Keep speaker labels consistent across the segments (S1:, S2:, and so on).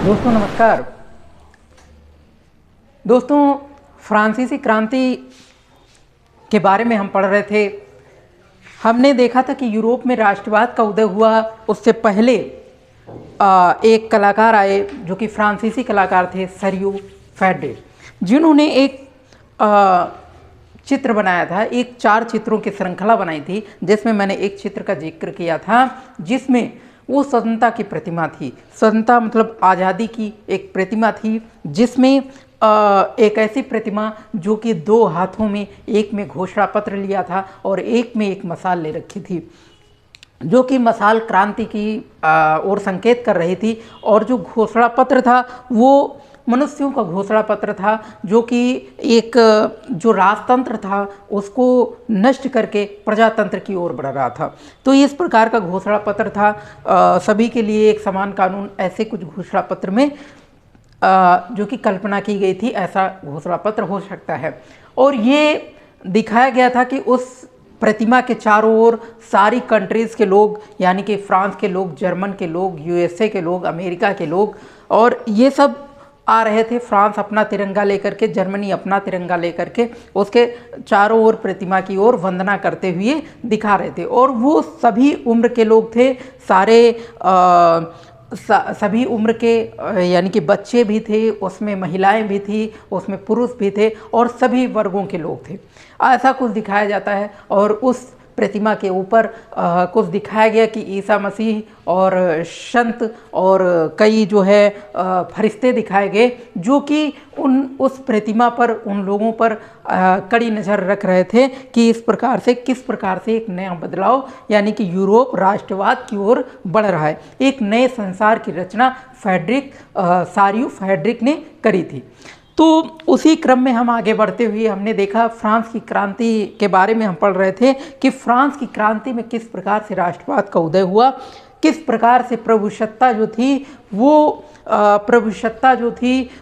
S1: दोस्तों नमस्कार। दोस्तों, फ्रांसीसी क्रांति के बारे में हम पढ़ रहे थे। हमने देखा था कि यूरोप में राष्ट्रवाद का उदय हुआ। उससे पहले एक कलाकार आए जो कि फ्रांसीसी कलाकार थे, सर्जियो फेड्रे, जिन्होंने एक चित्र बनाया था। एक 4 चित्रों की श्रृंखला बनाई थी, जिसमें मैंने एक चित्र का जिक्र किया था, जिसमें वो स्वतंत्रता की प्रतिमा थी। स्वतंत्रता मतलब आज़ादी की एक प्रतिमा थी, जिसमें एक ऐसी प्रतिमा जो कि 2 हाथों में, एक में घोषणा पत्र लिया था और एक में एक मशाल ले रखी थी, जो कि मशाल क्रांति की ओर संकेत कर रही थी। और जो घोषणा पत्र था वो मनुष्यों का घोषणा पत्र था, जो कि एक जो राजतंत्र था उसको नष्ट करके प्रजातंत्र की ओर बढ़ रहा था। तो इस प्रकार का घोषणा पत्र था। सभी के लिए एक समान कानून, ऐसे कुछ घोषणा पत्र में जो कि कल्पना की गई थी, ऐसा घोषणा पत्र हो सकता है। और ये दिखाया गया था कि उस प्रतिमा के चारों ओर सारी कंट्रीज़ के लोग, यानी कि फ्रांस के लोग, जर्मन के लोग, यूएसए के लोग, अमेरिका के लोग, और ये सब आ रहे थे। फ्रांस अपना तिरंगा लेकर के, जर्मनी अपना तिरंगा लेकर के उसके चारों ओर प्रतिमा की ओर वंदना करते हुए दिखा रहे थे। और वो सभी उम्र के लोग थे, सारे सभी उम्र के, यानी कि बच्चे भी थे, उसमें महिलाएं भी थी, उसमें पुरुष भी थे, और सभी वर्गों के लोग थे। ऐसा कुछ दिखाया जाता है। और उस प्रतिमा के ऊपर कुछ दिखाया गया कि ईसा मसीह और संत और कई जो है फरिश्ते दिखाए गए, जो कि उस प्रतिमा पर, उन लोगों पर कड़ी नज़र रख रहे थे कि किस प्रकार से एक नया बदलाव, यानी कि यूरोप राष्ट्रवाद की ओर बढ़ रहा है। एक नए संसार की रचना सर्जियो फेड्रे ने करी थी। तो उसी क्रम में हम आगे बढ़ते हुए हमने देखा, फ्रांस की क्रांति के बारे में हम पढ़ रहे थे कि फ्रांस की क्रांति में किस प्रकार से राष्ट्रवाद का उदय हुआ, किस प्रकार से प्रभुसत्ता जो थी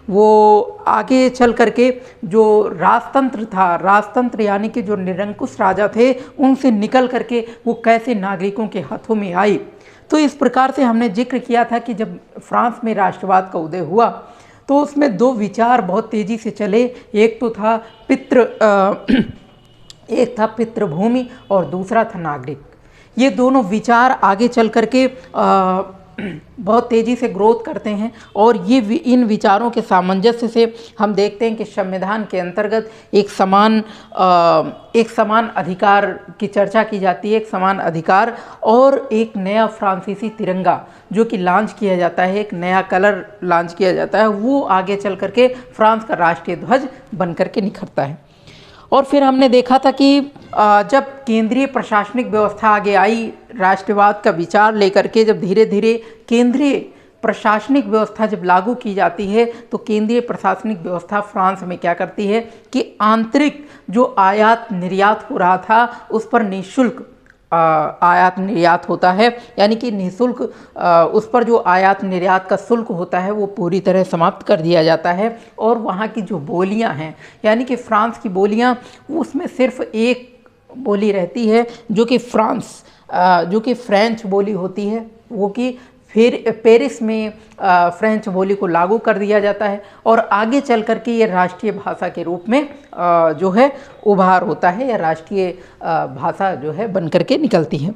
S1: वो आगे चल करके जो राजतंत्र यानी कि जो निरंकुश राजा थे, उनसे निकल करके वो कैसे नागरिकों के हाथों में आई। तो इस प्रकार से हमने जिक्र किया था कि जब फ्रांस में राष्ट्रवाद का उदय हुआ तो उसमें 2 विचार बहुत तेज़ी से चले। एक था पितृभूमि और दूसरा था नागरिक। ये दोनों विचार आगे चल करके बहुत तेज़ी से ग्रोथ करते हैं। और इन विचारों के सामंजस्य से हम देखते हैं कि संविधान के अंतर्गत एक समान अधिकार की चर्चा की जाती है, एक समान अधिकार, और एक नया फ्रांसीसी तिरंगा जो कि लॉन्च किया जाता है, एक नया कलर लॉन्च किया जाता है, वो आगे चल करके फ्रांस का राष्ट्रीय ध्वज बन करके निखरता है। और फिर हमने देखा था कि जब केंद्रीय प्रशासनिक व्यवस्था आगे आई, राष्ट्रवाद का विचार लेकर के जब धीरे धीरे केंद्रीय प्रशासनिक व्यवस्था जब लागू की जाती है, तो केंद्रीय प्रशासनिक व्यवस्था फ्रांस में क्या करती है कि आंतरिक जो आयात निर्यात हो रहा था उस पर निःशुल्क आयात निर्यात होता है, यानी कि निःशुल्क उस पर जो आयात निर्यात का शुल्क होता है वो पूरी तरह समाप्त कर दिया जाता है। और वहाँ की जो बोलियाँ हैं, यानी कि फ्रांस की बोलियाँ, उसमें सिर्फ एक बोली रहती है जो कि फ्रेंच बोली होती है, वो कि फिर पेरिस में फ्रेंच बोली को लागू कर दिया जाता है। और आगे चल कर के ये राष्ट्रीय भाषा के रूप में जो है उभार होता है, या राष्ट्रीय भाषा जो है बन कर के निकलती है।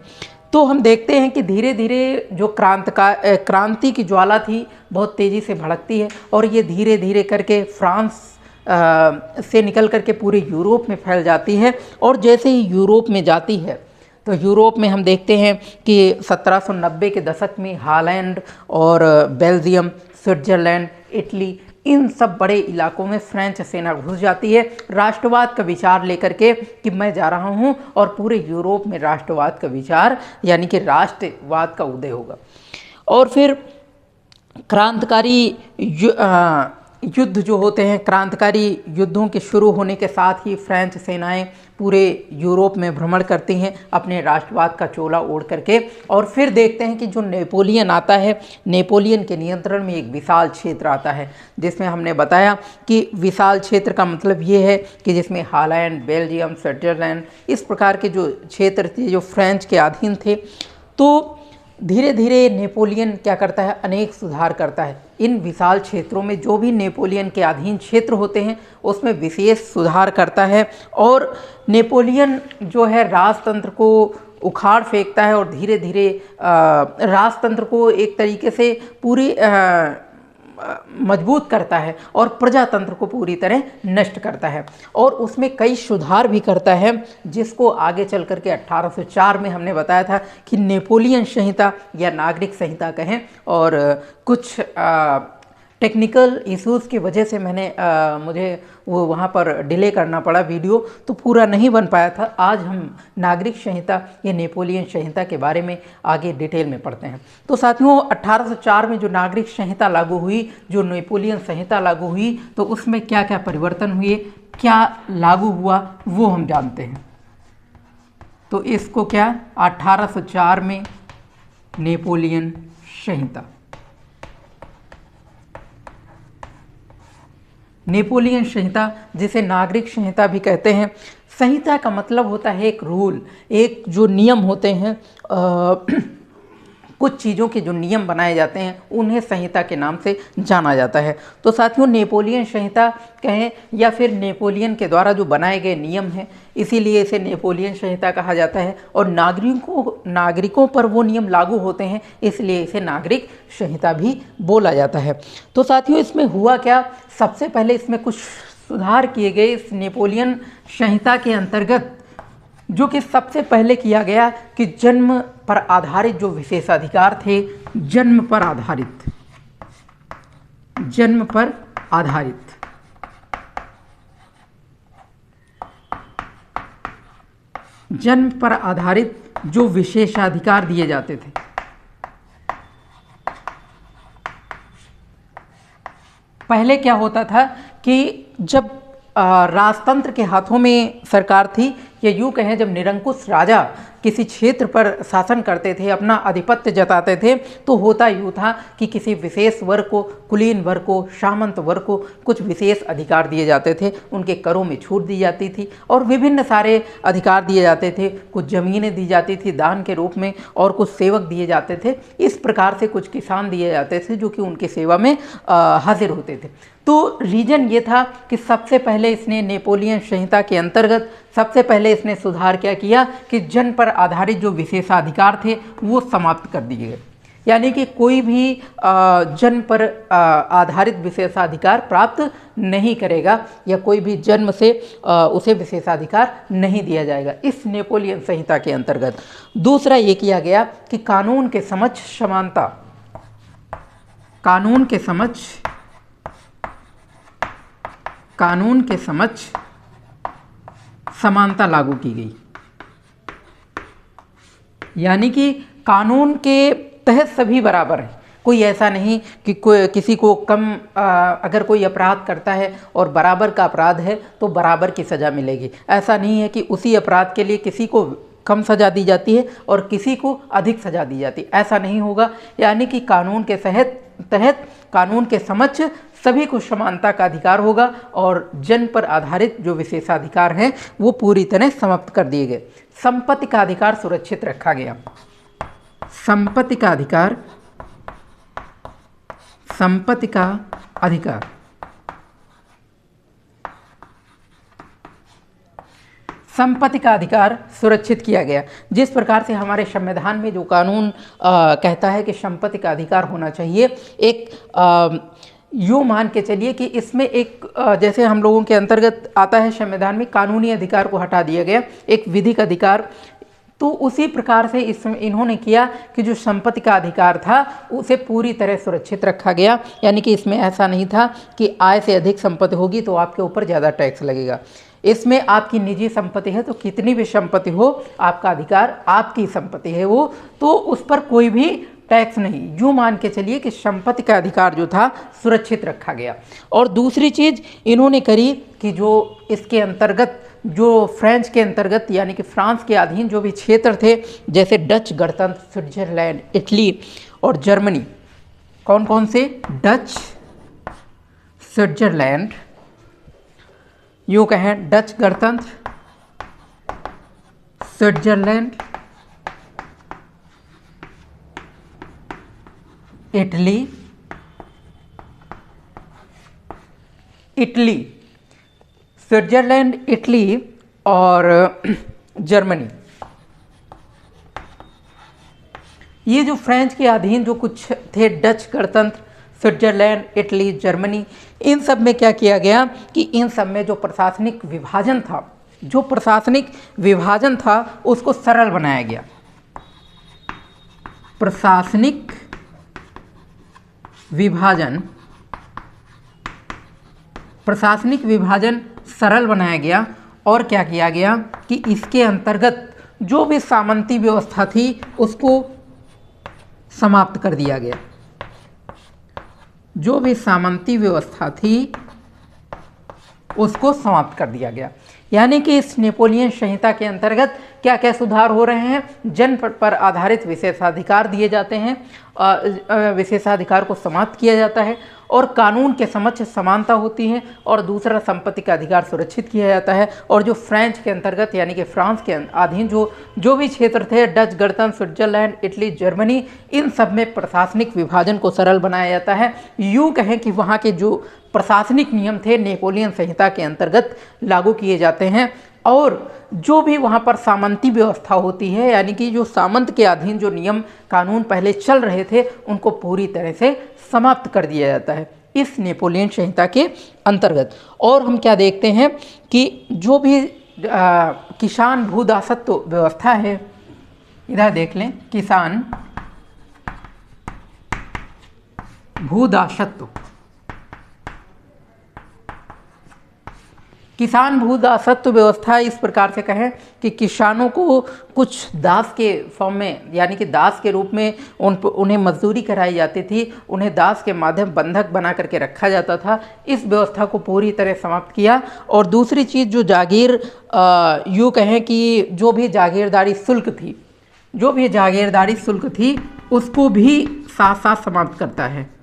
S1: तो हम देखते हैं कि धीरे धीरे जो क्रांति की ज्वाला थी बहुत तेज़ी से भड़कती है, और ये धीरे धीरे करके फ्रांस से निकल करके पूरे यूरोप में फैल जाती है। और जैसे ही यूरोप में जाती है तो यूरोप में हम देखते हैं कि 1790 के दशक में हॉलैंड और बेल्जियम, स्विट्ज़रलैंड, इटली, इन सब बड़े इलाकों में फ्रेंच सेना घुस जाती है, राष्ट्रवाद का विचार लेकर के कि मैं जा रहा हूं, और पूरे यूरोप में राष्ट्रवाद का विचार, यानी कि राष्ट्रवाद का उदय होगा। और फिर क्रांतिकारी युद्ध जो होते हैं, क्रांतिकारी युद्धों के शुरू होने के साथ ही फ्रेंच सेनाएं पूरे यूरोप में भ्रमण करती हैं अपने राष्ट्रवाद का चोला ओढ़ करके। और फिर देखते हैं कि जो नेपोलियन आता है, नेपोलियन के नियंत्रण में एक विशाल क्षेत्र आता है, जिसमें हमने बताया कि विशाल क्षेत्र का मतलब ये है कि जिसमें हॉलैंड, बेल्जियम, स्विट्ज़रलैंड, इस प्रकार के जो क्षेत्र थे जो फ्रेंच के अधीन थे। तो धीरे धीरे नेपोलियन क्या करता है, अनेक सुधार करता है। इन विशाल क्षेत्रों में जो भी नेपोलियन के अधीन क्षेत्र होते हैं उसमें विशेष सुधार करता है, और नेपोलियन जो है राजतंत्र को उखाड़ फेंकता है और धीरे धीरे राजतंत्र को एक तरीके से पूरी मजबूत करता है और प्रजातंत्र को पूरी तरह नष्ट करता है, और उसमें कई सुधार भी करता है, जिसको आगे चल करके 1804 में हमने बताया था कि नेपोलियन संहिता या नागरिक संहिता कहें। और कुछ टेक्निकल इश्यूज़ की वजह से मुझे वो वहाँ पर डिले करना पड़ा, वीडियो तो पूरा नहीं बन पाया था। आज हम नागरिक संहिता या नेपोलियन संहिता के बारे में आगे डिटेल में पढ़ते हैं। तो साथियों 1804 में जो नागरिक संहिता लागू हुई, जो नेपोलियन संहिता लागू हुई, तो उसमें क्या क्या परिवर्तन हुए, क्या लागू हुआ, वो हम जानते हैं। तो इसको क्या 1804 में नेपोलियन संहिता, नेपोलियन संहिता जिसे नागरिक संहिता भी कहते हैं। संहिता का मतलब होता है एक रूल, एक जो नियम होते हैं, कुछ चीज़ों के जो नियम बनाए जाते हैं उन्हें संहिता के नाम से जाना जाता है। तो साथियों नेपोलियन संहिता कहें या फिर नेपोलियन के द्वारा जो बनाए गए नियम हैं, इसीलिए इसे नेपोलियन संहिता कहा जाता है, और नागरिकों पर वो नियम लागू होते हैं, इसलिए इसे नागरिक संहिता भी बोला जाता है। तो साथियों इसमें हुआ क्या, सबसे पहले इसमें कुछ सुधार किए गए इस नेपोलियन संहिता के अंतर्गत, जो कि सबसे पहले किया गया कि जन्म पर आधारित जो विशेषाधिकार थे, जन्म पर आधारित जो विशेषाधिकार दिए जाते थे, पहले क्या होता था कि जब राजतंत्र के हाथों में सरकार थी, या यूँ कहें जब निरंकुश राजा किसी क्षेत्र पर शासन करते थे, अपना आधिपत्य जताते थे, तो होता यूँ था कि किसी विशेष वर्ग को, कुलीन वर्ग को, सामंत वर्ग को कुछ विशेष अधिकार दिए जाते थे, उनके करों में छूट दी जाती थी और विभिन्न सारे अधिकार दिए जाते थे, कुछ ज़मीनें दी जाती थी दान के रूप में और कुछ सेवक दिए जाते थे। इस प्रकार से कुछ किसान दिए जाते थे जो कि उनकी सेवा में हाजिर होते थे। तो रीजन ये था कि सबसे पहले इसने नेपोलियन संहिता के अंतर्गत सबसे पहले इसने सुधार क्या किया कि जन्म पर आधारित जो विशेषाधिकार थे वो समाप्त कर दिए गए, यानी कि कोई भी जन्म पर आधारित विशेषाधिकार प्राप्त नहीं करेगा या कोई भी जन्म से उसे विशेषाधिकार नहीं दिया जाएगा इस नेपोलियन संहिता के अंतर्गत। दूसरा ये किया गया कि कानून के समक्ष समानता लागू की गई, यानी कि कानून के तहत सभी बराबर हैं। कोई ऐसा नहीं कि किसी को कम अगर कोई अपराध करता है और बराबर का अपराध है तो बराबर की सज़ा मिलेगी। ऐसा नहीं है कि उसी अपराध के लिए किसी को कम सज़ा दी जाती है और किसी को अधिक सज़ा दी जाती है, ऐसा नहीं होगा। यानी कि कानून के तहत कानून के समक्ष सभी को समानता का अधिकार होगा और जन्म पर आधारित जो विशेषाधिकार हैं वो पूरी तरह समाप्त कर दिए गए। संपत्ति का अधिकार सुरक्षित रखा गया। संपत्ति का अधिकार सुरक्षित किया गया। जिस प्रकार से हमारे संविधान में जो कानून कहता है कि संपत्ति का अधिकार होना चाहिए, एक यूँ मान के चलिए कि इसमें एक जैसे हम लोगों के अंतर्गत आता है संविधान में कानूनी अधिकार को हटा दिया गया, एक विधिक अधिकार, तो उसी प्रकार से इसमें इन्होंने किया कि जो संपत्ति का अधिकार था उसे पूरी तरह सुरक्षित रखा गया। यानी कि इसमें ऐसा नहीं था कि आय से अधिक संपत्ति होगी तो आपके ऊपर ज़्यादा टैक्स लगेगा। इसमें आपकी निजी संपत्ति है तो कितनी भी संपत्ति हो, आपका अधिकार, आपकी संपत्ति है वो, तो उस पर कोई भी टैक्स नहीं। यूँ मान के चलिए कि संपत्ति का अधिकार जो था सुरक्षित रखा गया। और दूसरी चीज़ इन्होंने करी कि जो इसके अंतर्गत जो फ्रेंच के अंतर्गत यानी कि फ्रांस के अधीन जो भी क्षेत्र थे, जैसे डच गणतंत्र, स्विट्जरलैंड, इटली और जर्मनी, कौन कौन से, डच, स्विट्जरलैंड, यूँ कहें डच गणतंत्र, Switzerland Italy, Italy, Switzerland, Italy और जर्मनी, ये जो फ्रेंच के अधीन जो कुछ थे डच गणतंत्र, स्विट्जरलैंड, इटली, जर्मनी, इन सब में क्या किया गया कि इन सब में जो प्रशासनिक विभाजन था, जो प्रशासनिक विभाजन था उसको सरल बनाया गया। प्रशासनिक विभाजन, प्रशासनिक विभाजन सरल बनाया गया। और क्या किया गया कि इसके अंतर्गत जो भी सामंती व्यवस्था थी उसको समाप्त कर दिया गया। जो भी सामंती व्यवस्था थी उसको समाप्त कर दिया गया। यानी कि इस नेपोलियन संहिता के अंतर्गत क्या क्या सुधार हो रहे हैं? जन्म पर आधारित विशेषाधिकार दिए जाते हैं, विशेषाधिकार को समाप्त किया जाता है और कानून के समक्ष समानता होती है, और दूसरा संपत्ति का अधिकार सुरक्षित किया जाता है। और जो फ्रेंच के अंतर्गत यानी कि फ्रांस के अधीन जो भी क्षेत्र थे, डच गणतंत्र, स्विट्जरलैंड, इटली, जर्मनी, इन सब में प्रशासनिक विभाजन को सरल बनाया जाता है। यूँ कहें कि वहाँ के जो प्रशासनिक नियम थे नेपोलियन संहिता के अंतर्गत लागू किए जाते हैं, और जो भी वहाँ पर सामंती व्यवस्था होती है यानी कि जो सामंत के अधीन जो नियम कानून पहले चल रहे थे उनको पूरी तरह से समाप्त कर दिया जाता है इस नेपोलियन संहिता के अंतर्गत। और हम क्या देखते हैं कि जो भी किसान भूदासत्व व्यवस्था है, इधर देख लें, किसान भूदासत्व, किसान भूदासत्व व्यवस्था इस प्रकार से कहें कि किसानों को कुछ दास के फॉर्म में यानी कि दास के रूप में उन्हें मजदूरी कराई जाती थी, उन्हें दास के माध्यम बंधक बना करके रखा जाता था। इस व्यवस्था को पूरी तरह समाप्त किया। और दूसरी चीज़ जो जागीर, यूँ कहें कि जो भी जागीरदारी शुल्क थी, जो भी जागीरदारी शुल्क थी उसको भी साथ साथ समाप्त करता है।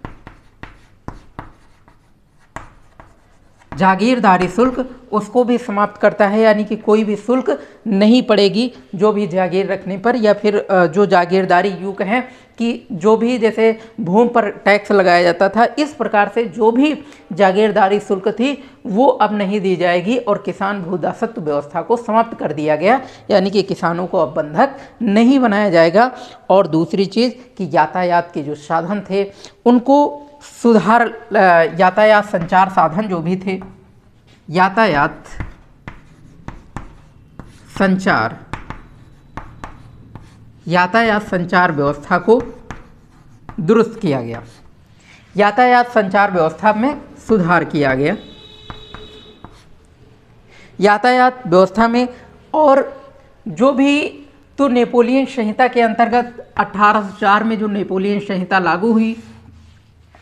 S1: जागीरदारी शुल्क उसको भी समाप्त करता है, यानी कि कोई भी शुल्क नहीं पड़ेगी जो भी जागीर रखने पर, या फिर जो जागीरदारी यूँ कहें कि जो भी जैसे भूमि पर टैक्स लगाया जाता था, इस प्रकार से जो भी जागीरदारी शुल्क थी वो अब नहीं दी जाएगी और किसान भूदासत्व व्यवस्था को समाप्त कर दिया गया, यानी कि किसानों को अब बंधक नहीं बनाया जाएगा। और दूसरी चीज़ कि यातायात के जो साधन थे उनको सुधार, यातायात संचार साधन जो भी थे, यातायात संचार व्यवस्था को दुरुस्त किया गया, यातायात संचार व्यवस्था में सुधार किया गया। यातायात व्यवस्था में और जो भी तो नेपोलियन संहिता के अंतर्गत 1804 में जो नेपोलियन संहिता लागू हुई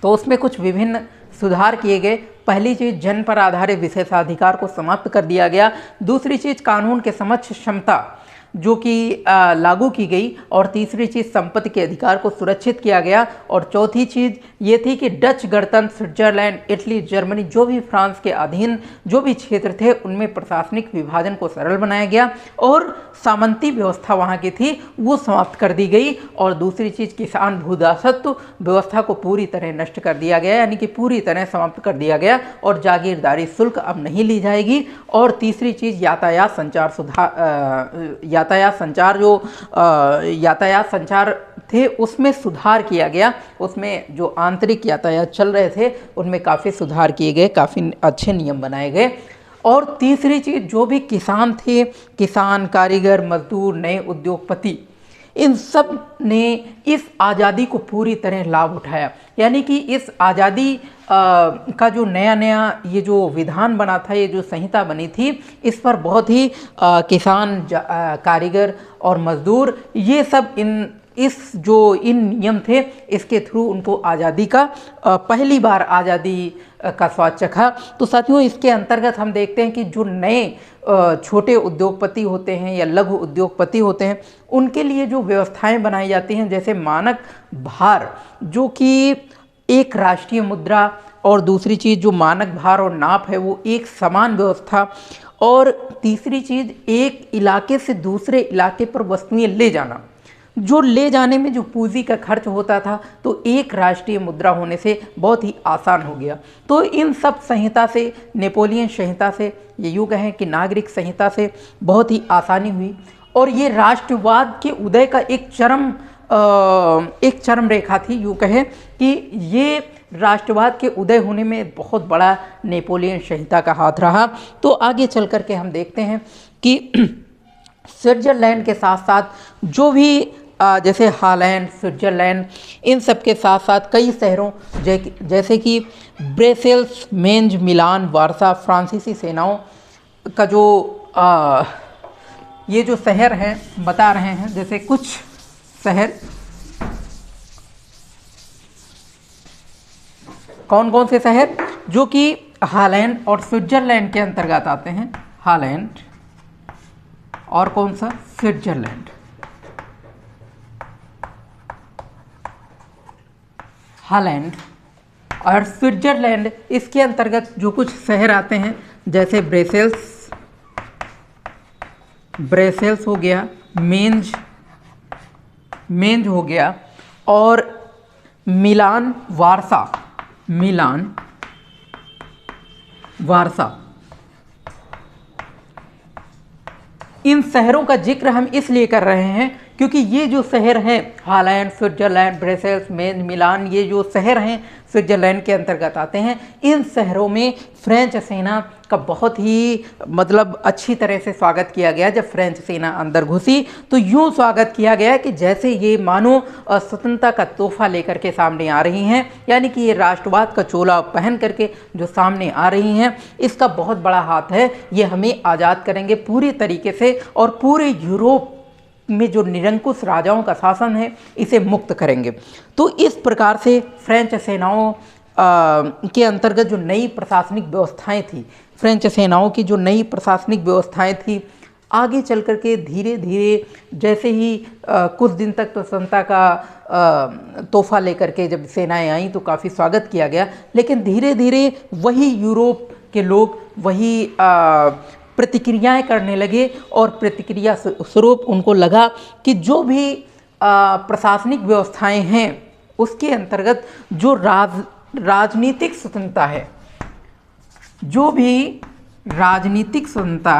S1: तो उसमें कुछ विभिन्न सुधार किए गए। पहली चीज़, जन्म पर आधारित विशेषाधिकार को समाप्त कर दिया गया। दूसरी चीज़, कानून के समक्ष क्षमता जो कि लागू की गई। और तीसरी चीज़, संपत्ति के अधिकार को सुरक्षित किया गया। और चौथी चीज़ ये थी कि डच गणतंत्र, स्विट्जरलैंड, इटली, जर्मनी, जो भी फ्रांस के अधीन जो भी क्षेत्र थे उनमें प्रशासनिक विभाजन को सरल बनाया गया और सामंती व्यवस्था वहाँ की थी वो समाप्त कर दी गई। और दूसरी चीज़, किसान भूदासत्व व्यवस्था को पूरी तरह नष्ट कर दिया गया, यानी कि पूरी तरह समाप्त कर दिया गया और जागीरदारी शुल्क अब नहीं ली जाएगी। और तीसरी चीज़, यातायात संचार थे उसमें सुधार किया गया। उसमें जो आंतरिक यातायात चल रहे थे उनमें काफ़ी सुधार किए गए, काफ़ी अच्छे नियम बनाए गए। और तीसरी चीज़, जो भी किसान थे, किसान, कारीगर, मजदूर, नए उद्योगपति, इन सब ने इस आज़ादी को पूरी तरह लाभ उठाया। यानी कि इस आज़ादी का जो नया नया ये जो विधान बना था, ये जो संहिता बनी थी, इस पर बहुत ही किसान, कारीगर और मजदूर, ये सब इन नियम थे, इसके थ्रू उनको आज़ादी का पहली बार आज़ादी का स्वाद चखा। तो साथियों, इसके अंतर्गत हम देखते हैं कि जो नए छोटे उद्योगपति होते हैं या लघु उद्योगपति होते हैं उनके लिए जो व्यवस्थाएं बनाई जाती हैं, जैसे मानक भार जो कि एक राष्ट्रीय मुद्रा, और दूसरी चीज़ जो मानक भार और नाप है वो एक समान व्यवस्था, और तीसरी चीज़ एक इलाके से दूसरे इलाके पर वस्तुएं ले जाना। जो ले जाने में जो पूंजी का खर्च होता था तो एक राष्ट्रीय मुद्रा होने से बहुत ही आसान हो गया। तो इन सब संहिता से, नेपोलियन संहिता से, ये यूँ कहें कि नागरिक संहिता से बहुत ही आसानी हुई और ये राष्ट्रवाद के उदय का एक चरम रेखा थी। यूँ कहें कि ये राष्ट्रवाद के उदय होने में बहुत बड़ा नेपोलियन संहिता का हाथ रहा। तो आगे चल कर के हम देखते हैं कि स्विट्ज़रलैंड के साथ साथ जो भी जैसे हॉलैंड, स्विट्ज़रलैंड, इन सब के साथ साथ कई शहरों जैसे कि ब्रसेल्स, मेंज, मिलान, वारसा, फ्रांसीसी सेनाओं का जो ये जो शहर हैं बता रहे हैं। जैसे कुछ शहर कौन कौन से शहर जो कि हॉलैंड और स्विट्ज़रलैंड के अंतर्गत आते हैं, हॉलैंड और कौन सा, स्विट्ज़रलैंड। हॉलैंड और स्विट्ज़रलैंड, इसके अंतर्गत जो कुछ शहर आते हैं जैसे ब्रेसेल्स हो गया, मेंज हो गया और मिलान, वारसा। इन शहरों का जिक्र हम इसलिए कर रहे हैं क्योंकि ये जो शहर हैं हॉलैंड, स्विट्ज़रलैंड, ब्रसेल्स, मेंज, मिलान, ये जो शहर हैं स्विट्ज़रलैंड के अंतर्गत आते हैं। इन शहरों में फ्रेंच सेना का बहुत ही मतलब अच्छी तरह से स्वागत किया गया। जब फ्रेंच सेना अंदर घुसी तो यूँ स्वागत किया गया कि जैसे ये मानो स्वतंत्रता का तोहफा लेकर के सामने आ रही हैं, यानी कि ये राष्ट्रवाद का चोला पहन करके जो सामने आ रही हैं, इसका बहुत बड़ा हाथ है। ये हमें आज़ाद करेंगे पूरी तरीके से और पूरे यूरोप में जो निरंकुश राजाओं का शासन है इसे मुक्त करेंगे। तो इस प्रकार से फ्रेंच सेनाओं के अंतर्गत जो नई प्रशासनिक व्यवस्थाएं थी, फ्रेंच सेनाओं की जो नई प्रशासनिक व्यवस्थाएं थी, आगे चल कर के धीरे धीरे जैसे ही कुछ दिन तक तो स्वतंत्रता का तोहफा लेकर के जब सेनाएं आईं तो काफ़ी स्वागत किया गया, लेकिन धीरे धीरे वही यूरोप के लोग वही प्रतिक्रियाएं करने लगे और प्रतिक्रिया स्वरूप उनको लगा कि जो भी प्रशासनिक व्यवस्थाएं हैं उसके अंतर्गत जो राजनीतिक स्वतंत्रता है, जो भी राजनीतिक स्वतंत्रता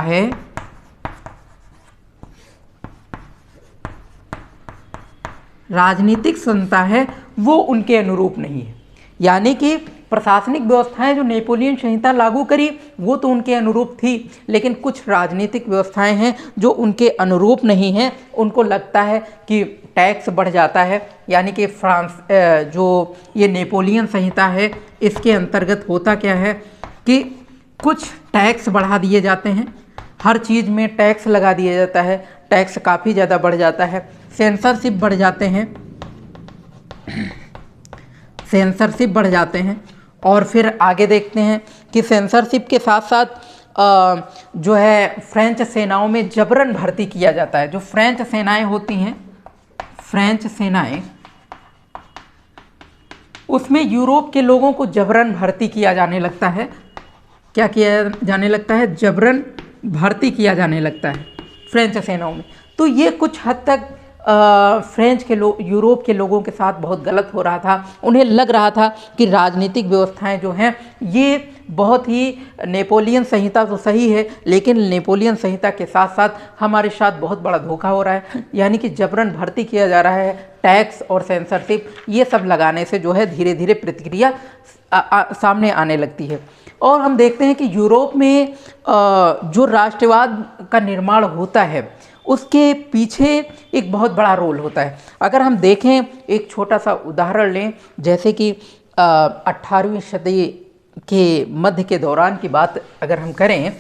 S1: है, वो उनके अनुरूप नहीं है। यानी कि प्रशासनिक व्यवस्थाएं जो नेपोलियन संहिता लागू करी वो तो उनके अनुरूप थी, लेकिन कुछ राजनीतिक व्यवस्थाएं हैं जो उनके अनुरूप नहीं हैं। उनको लगता है कि टैक्स बढ़ जाता है, यानी कि जो ये नेपोलियन संहिता है इसके अंतर्गत होता क्या है कि कुछ टैक्स बढ़ा दिए जाते हैं, हर चीज़ में टैक्स लगा दिया जाता है, टैक्स काफ़ी ज़्यादा बढ़ जाता है, सेंसरशिप बढ़ जाते हैं और फिर आगे देखते हैं कि सेंसरशिप के साथ साथ जो है फ्रेंच सेनाओं में जबरन भर्ती किया जाता है। जो फ्रेंच सेनाएं होती हैं, फ्रेंच सेनाएं, उसमें यूरोप के लोगों को जबरन भर्ती किया जाने लगता है। क्या किया जाने लगता है? जबरन भर्ती किया जाने लगता है फ्रेंच सेनाओं में। तो ये कुछ हद तक यूरोप के लोगों के साथ बहुत गलत हो रहा था। उन्हें लग रहा था कि राजनीतिक व्यवस्थाएं जो हैं ये बहुत ही, नेपोलियन संहिता तो सही है लेकिन नेपोलियन संहिता के साथ साथ हमारे साथ बहुत बड़ा धोखा हो रहा है, यानी कि जबरन भर्ती किया जा रहा है, टैक्स और सेंसरशिप ये सब लगाने से जो है धीरे धीरे प्रतिक्रिया सामने आने लगती है। और हम देखते हैं कि यूरोप में जो राष्ट्रवाद का निर्माण होता है उसके पीछे एक बहुत बड़ा रोल होता है। अगर हम देखें, एक छोटा सा उदाहरण लें, जैसे कि 18वीं सदी के मध्य के दौरान की बात अगर हम करें,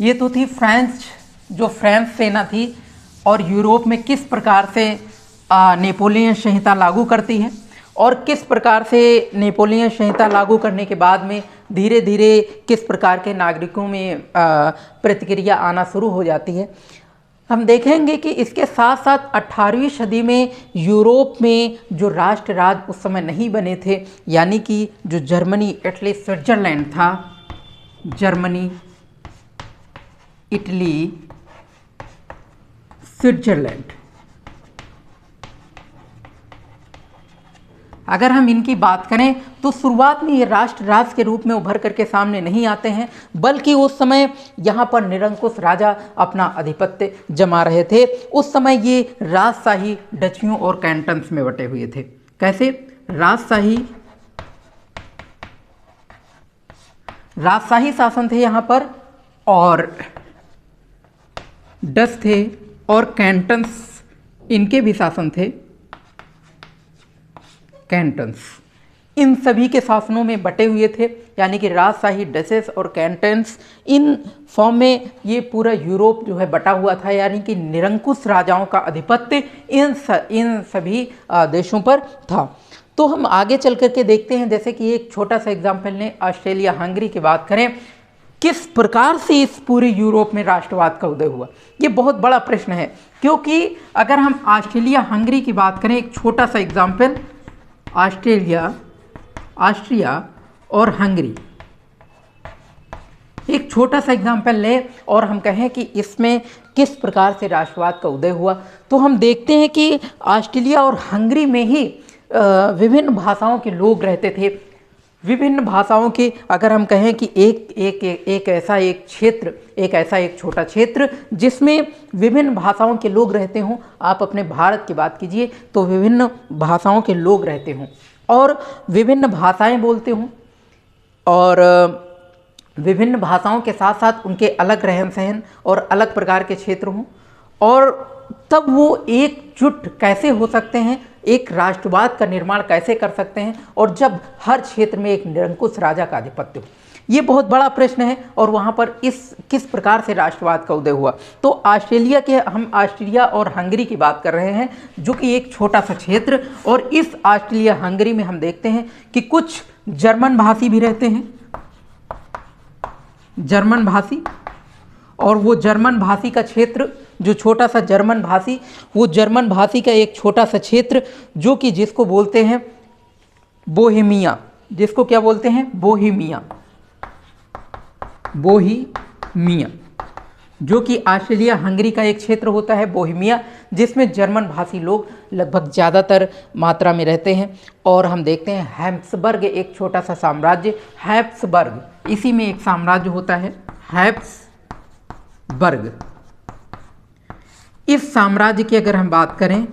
S1: ये तो थी फ्रेंच सेना थी और यूरोप में किस प्रकार से नेपोलियन संहिता लागू करती है और किस प्रकार से नेपोलियन संहिता लागू करने के बाद में धीरे धीरे किस प्रकार के नागरिकों में प्रतिक्रिया आना शुरू हो जाती है। हम देखेंगे कि इसके साथ साथ 18वीं सदी में यूरोप में जो राष्ट्र राज उस समय नहीं बने थे, यानी कि जो जर्मनी, इटली, स्विट्ज़रलैंड था, जर्मनी, इटली, स्विट्जरलैंड। अगर हम इनकी बात करें तो शुरुआत में ये राष्ट्र राज्य के रूप में उभर करके सामने नहीं आते हैं, बल्कि उस समय यहाँ पर निरंकुश राजा अपना आधिपत्य जमा रहे थे। उस समय ये राजशाही डचियों और कैंटन्स में बटे हुए थे। कैसे? राजशाही शासन थे यहाँ पर, और डच थे, और कैंटन्स इनके भी शासन थे, कैंटन्स इन सभी के शासनों में बटे हुए थे। यानी कि राजशाही, डचेस और कैंटन्स, इन फॉर्म में ये पूरा यूरोप जो है बटा हुआ था। यानी कि निरंकुश राजाओं का आधिपत्य इन सभी देशों पर था। तो हम आगे चल करके देखते हैं, जैसे कि एक छोटा सा एग्जाम्पल लें, ऑस्ट्रेलिया हंगरी की बात करें, किस प्रकार से इस पूरे यूरोप में राष्ट्रवाद का उदय हुआ। ये बहुत बड़ा प्रश्न है, क्योंकि अगर हम ऑस्ट्रेलिया हंगरी की बात करें, एक छोटा सा एग्जाम्पल, ऑस्ट्रिया और हंगरी, एक छोटा सा एग्जाम्पल ले और हम कहें कि इसमें किस प्रकार से राष्ट्रवाद का उदय हुआ, तो हम देखते हैं कि ऑस्ट्रेलिया और हंगरी में ही विभिन्न भाषाओं के लोग रहते थे। विभिन्न भाषाओं के, अगर हम कहें कि एक ऐसा एक छोटा क्षेत्र जिसमें विभिन्न भाषाओं के लोग रहते हों। आप अपने भारत की बात कीजिए तो विभिन्न भाषाओं के लोग रहते हों और विभिन्न भाषाएं बोलते हों, और विभिन्न भाषाओं के साथ साथ उनके अलग रहन सहन और अलग प्रकार के क्षेत्र हों, और तब वो एकजुट कैसे हो सकते हैं, एक राष्ट्रवाद का निर्माण कैसे कर सकते हैं, और जब हर क्षेत्र में एक निरंकुश राजा का आधिपत्य हो। ये बहुत बड़ा प्रश्न है, और वहाँ पर किस प्रकार से राष्ट्रवाद का उदय हुआ। तो हम ऑस्ट्रिया और हंगरी की बात कर रहे हैं, जो कि एक छोटा सा क्षेत्र, और इस ऑस्ट्रिया हंगरी में हम देखते हैं कि कुछ जर्मन भाषी भी रहते हैं, जर्मन भाषी, और वो जर्मन भाषी का क्षेत्र जो छोटा सा जर्मन भाषी, वो जर्मन भाषी का एक छोटा सा क्षेत्र जो कि जिसको बोलते हैं बोहेमिया, जिसको क्या बोलते हैं, बोहेमिया, जो कि ऑस्ट्रेलिया हंगरी का एक क्षेत्र होता है बोहेमिया, जिसमें जर्मन भाषी लोग लगभग ज़्यादातर मात्रा में रहते हैं। और हम देखते हैं हैब्सबर्ग, एक छोटा सा साम्राज्य, हैब्सबर्ग, इसी में एक साम्राज्य होता है हैब्सबर्ग। इस साम्राज्य की अगर हम बात करें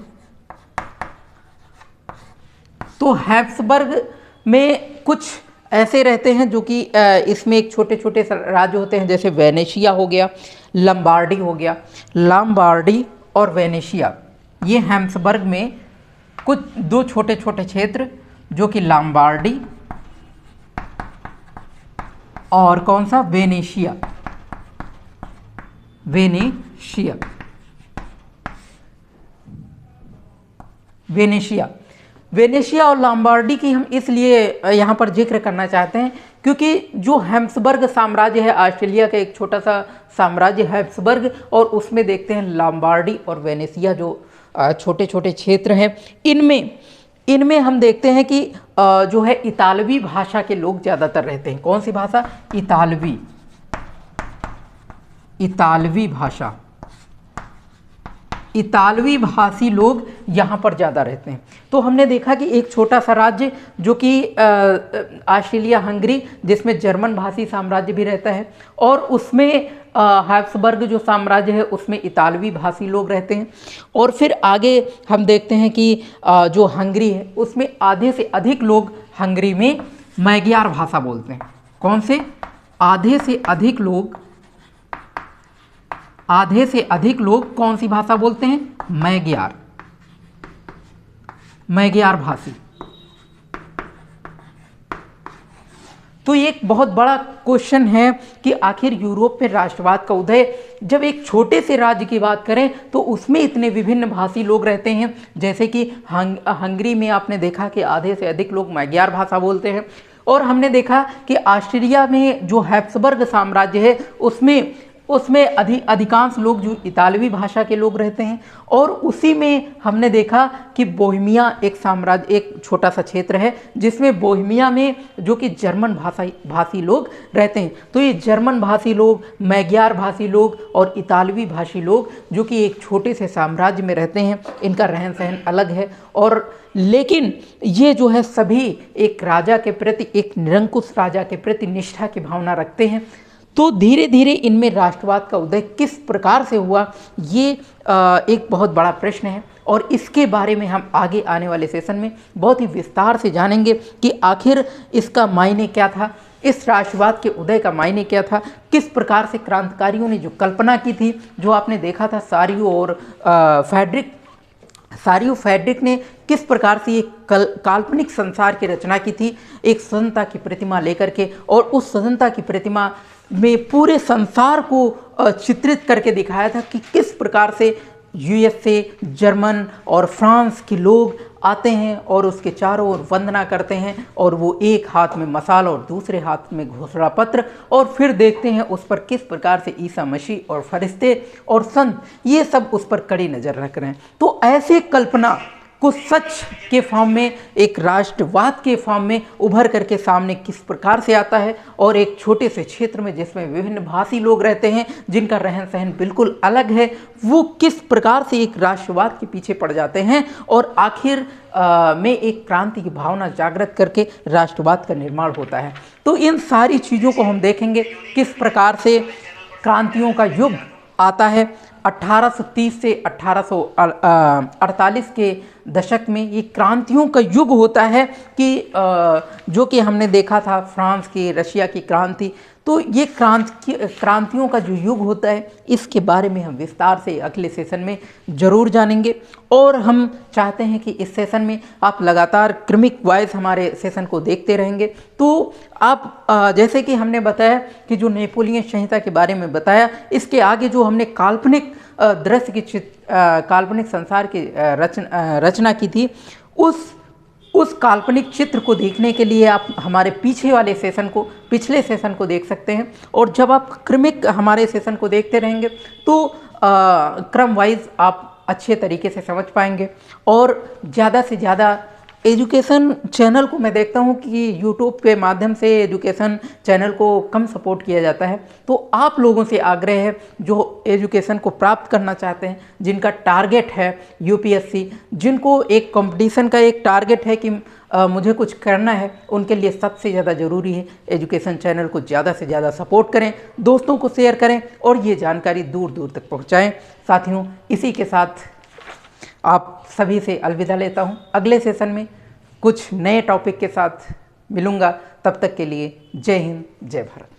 S1: तो हैब्सबर्ग में कुछ ऐसे रहते हैं जो कि इसमें एक छोटे छोटे राज्य होते हैं, जैसे वेनेशिया हो गया, लंबार्डी हो गया, लंबार्डी और वेनेशिया। ये हैब्सबर्ग में कुछ दो छोटे छोटे क्षेत्र जो कि लंबार्डी और कौन सा, वेनेशिया, वेनेशिया और लंबार्डी की हम इसलिए यहाँ पर जिक्र करना चाहते हैं क्योंकि जो हैब्सबर्ग साम्राज्य है, ऑस्ट्रेलिया का एक छोटा सा साम्राज्य हैब्सबर्ग, और उसमें देखते हैं लंबार्डी और वेनेशिया जो छोटे छोटे क्षेत्र हैं, इनमें हम देखते हैं कि जो है इतालवी भाषा के लोग ज़्यादातर रहते हैं। कौन सी भाषा, इतालवी भाषी लोग यहाँ पर ज़्यादा रहते हैं। तो हमने देखा कि एक छोटा सा राज्य जो कि ऑस्ट्रेलिया हंगरी, जिसमें जर्मन भाषी साम्राज्य भी रहता है, और उसमें हैब्सबर्ग जो साम्राज्य है उसमें इतालवी भाषी लोग रहते हैं। और फिर आगे हम देखते हैं कि जो हंगरी है उसमें आधे से अधिक लोग हंगरी में मैग्यार भाषा बोलते हैं। कौन से, आधे से अधिक लोग कौन सी भाषा बोलते हैं, मैग्यार भाषी। तो एक बहुत बड़ा क्वेश्चन है कि आखिर यूरोप में राष्ट्रवाद का उदय, जब एक छोटे से राज्य की बात करें तो उसमें इतने विभिन्न भाषी लोग रहते हैं, जैसे कि हंगरी में आपने देखा कि आधे से अधिक लोग मैग्यार भाषा बोलते हैं, और हमने देखा कि ऑस्ट्रिया में जो हैब्सबर्ग साम्राज्य है उसमें उसमें अधिकांश लोग जो इतालवी भाषा के लोग रहते हैं, और उसी में हमने देखा कि बोहेमिया एक साम्राज्य, एक छोटा सा क्षेत्र है जिसमें बोहेमिया में जो कि जर्मन भाषी लोग रहते हैं। तो ये जर्मन भाषी लोग, मैग्यार भाषी लोग और इतालवी भाषी लोग जो कि एक छोटे से साम्राज्य में रहते हैं, इनका रहन सहन अलग है। और लेकिन ये जो है सभी एक राजा के प्रति, एक निरंकुश राजा के प्रति निष्ठा की भावना रखते हैं। तो धीरे धीरे इनमें राष्ट्रवाद का उदय किस प्रकार से हुआ, ये एक बहुत बड़ा प्रश्न है, और इसके बारे में हम आगे आने वाले सेशन में बहुत ही विस्तार से जानेंगे कि आखिर इसका मायने क्या था, इस राष्ट्रवाद के उदय का मायने क्या था, किस प्रकार से क्रांतिकारियों ने जो कल्पना की थी, जो आपने देखा था सारियो और फ्रेडरिक ने किस प्रकार से एक काल्पनिक संसार की रचना की थी, एक स्वतंत्रता की प्रतिमा लेकर के, और उस स्वतंत्रता की प्रतिमा में पूरे संसार को चित्रित करके दिखाया था कि किस प्रकार से यूएसए, जर्मन और फ्रांस के लोग आते हैं और उसके चारों ओर वंदना करते हैं, और वो एक हाथ में मशाल और दूसरे हाथ में घोषणा पत्र, और फिर देखते हैं उस पर किस प्रकार से ईसा मसीह और फरिश्ते और संत ये सब उस पर कड़ी नज़र रख रहे हैं। तो ऐसे कल्पना को सच के फॉर्म में, एक राष्ट्रवाद के फॉर्म में उभर करके सामने किस प्रकार से आता है, और एक छोटे से क्षेत्र में जिसमें विभिन्न भाषी लोग रहते हैं जिनका रहन सहन बिल्कुल अलग है, वो किस प्रकार से एक राष्ट्रवाद के पीछे पड़ जाते हैं, और आखिर में एक क्रांति की भावना जागृत करके राष्ट्रवाद का निर्माण होता है। तो इन सारी चीज़ों को हम देखेंगे, किस प्रकार से क्रांतियों का युग आता है। 1830 से 1848 के दशक में ये क्रांतियों का युग होता है कि जो कि हमने देखा था फ्रांस की, रशिया की क्रांति। तो ये क्रांतियों का जो युग होता है, इसके बारे में हम विस्तार से अगले सेशन में ज़रूर जानेंगे। और हम चाहते हैं कि इस सेशन में आप लगातार क्रमिक वाइज हमारे सेशन को देखते रहेंगे। तो आप जैसे कि हमने बताया कि जो नेपोलियन संहिता के बारे में बताया, इसके आगे जो हमने काल्पनिक दृश्य की काल्पनिक संसार की रचना की थी, उस काल्पनिक चित्र को देखने के लिए आप हमारे पिछले सेशन को देख सकते हैं। और जब आप क्रमिक हमारे सेशन को देखते रहेंगे तो क्रम वाइज आप अच्छे तरीके से समझ पाएंगे। और ज़्यादा से ज़्यादा एजुकेशन चैनल को मैं देखता हूँ कि यूट्यूब के माध्यम से एजुकेशन चैनल को कम सपोर्ट किया जाता है। तो आप लोगों से आग्रह है जो एजुकेशन को प्राप्त करना चाहते हैं, जिनका टारगेट है यूपीएससी, जिनको एक कंपटीशन का एक टारगेट है कि मुझे कुछ करना है, उनके लिए सबसे ज़्यादा ज़रूरी है एजुकेशन चैनल को ज़्यादा से ज़्यादा सपोर्ट करें, दोस्तों को शेयर करें और ये जानकारी दूर दूर तक पहुँचाएँ। साथियों, इसी के साथ आप सभी से अलविदा लेता हूं। अगले सेशन में कुछ नए टॉपिक के साथ मिलूंगा। तब तक के लिए जय हिंद, जय भारत।